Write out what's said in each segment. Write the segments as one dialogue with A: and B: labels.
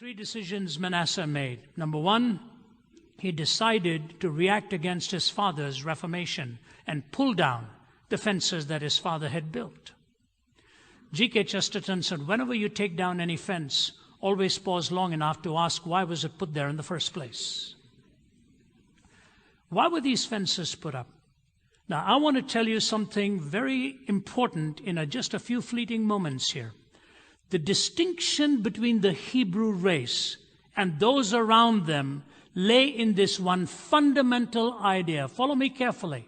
A: Three decisions Manasseh made. Number one, he decided to react against his father's reformation and pull down the fences that his father had built. G.K. Chesterton said, whenever you take down any fence, always pause long enough to ask, why was it put there in the first place? Why were these fences put up? Now, I want to tell you something very important in just a few fleeting moments here. The distinction between the Hebrew race and those around them lay in this one fundamental idea. Follow me carefully.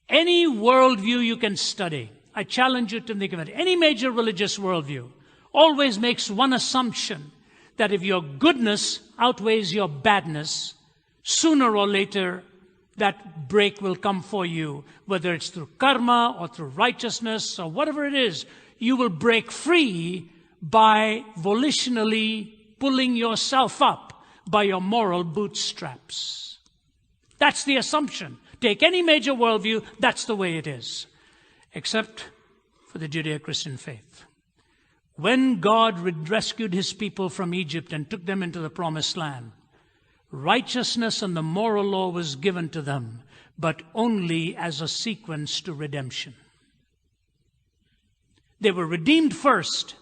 A: Any worldview you can study, I challenge you to think of it, any major religious worldview always makes one assumption, that if your goodness outweighs your badness, sooner or later that break will come for you, whether it's through karma or through righteousness or whatever it is. You will break free by volitionally pulling yourself up by your moral bootstraps. That's the assumption. Take any major worldview, that's the way it is. Except for the Judeo-Christian faith. When God rescued his people from Egypt and took them into the promised land, righteousness and the moral law was given to them, but only as a sequence to redemption. They were redeemed first,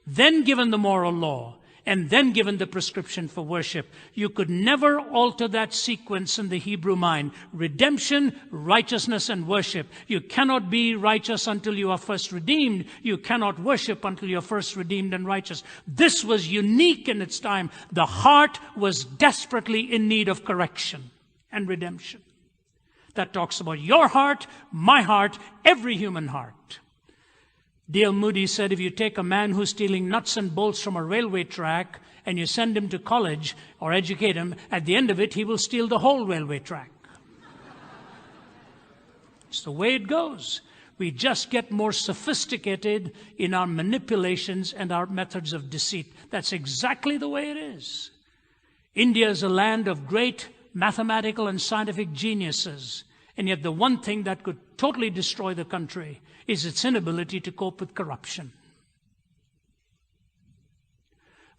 A: then given the moral law, and then given the prescription for worship. You could never alter that sequence in the Hebrew mind. Redemption, righteousness, and worship. You cannot be righteous until you are first redeemed. You cannot worship until you're first redeemed and righteous. This was unique in its time. The heart was desperately in need of correction and redemption. That talks about your heart, my heart, every human heart. D.L. Moody said, if you take a man who's stealing nuts and bolts from a railway track and you send him to college or educate him, at the end of it, he will steal the whole railway track. It's the way it goes. We just get more sophisticated in our manipulations and our methods of deceit. That's exactly the way it is. India is a land of great mathematical and scientific geniuses, and yet the one thing that could totally destroy the country is its inability to cope with corruption.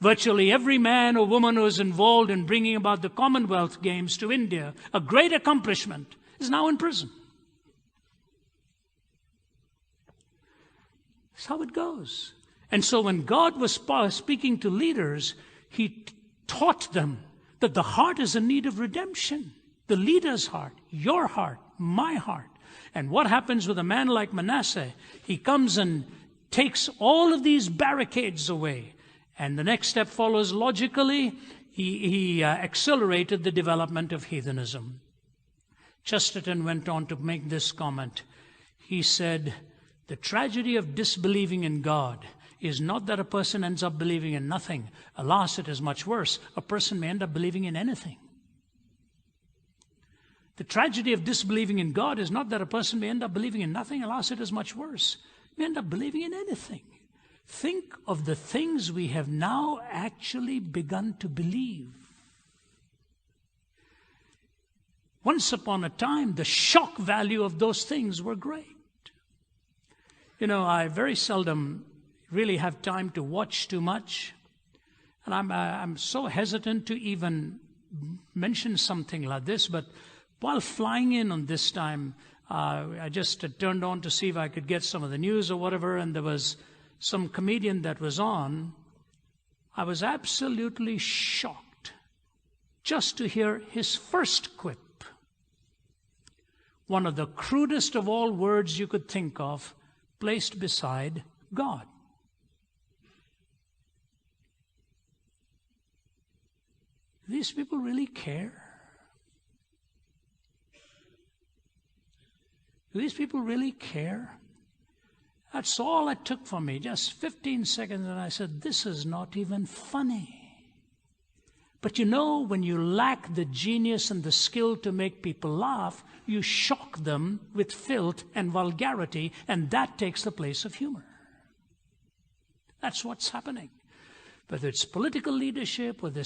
A: Virtually every man or woman who is involved in bringing about the Commonwealth Games to India, a great accomplishment, is now in prison. That's how it goes. And so when God was speaking to leaders, he taught them that the heart is in need of redemption. The leader's heart, your heart, my heart. And what happens with a man like Manasseh? He comes and takes all of these barricades away. And the next step follows logically. He accelerated the development of heathenism. Chesterton went on to make this comment. He said, the tragedy of disbelieving in God is not that a person ends up believing in nothing. Alas, it is much worse. A person may end up believing in anything. The tragedy of disbelieving in God is not that a person may end up believing in nothing. Alas, it is much worse. May end up believing in anything. Think of the things we have now actually begun to believe. Once upon a time, the shock value of those things were great. You know, I very seldom really have time to watch too much. And I'm so hesitant to even mention something like this, but while flying in on this time, I just turned on to see if I could get some of the news or whatever, and there was some comedian that was on. I was absolutely shocked just to hear his first quip. One of the crudest of all words you could think of, placed beside God. Do these people really care? Do these people really care? That's all it took for me, just 15 seconds, and I said, this is not even funny. But you know, when you lack the genius and the skill to make people laugh, you shock them with filth and vulgarity, and that takes the place of humor. That's what's happening. Whether it's political leadership, whether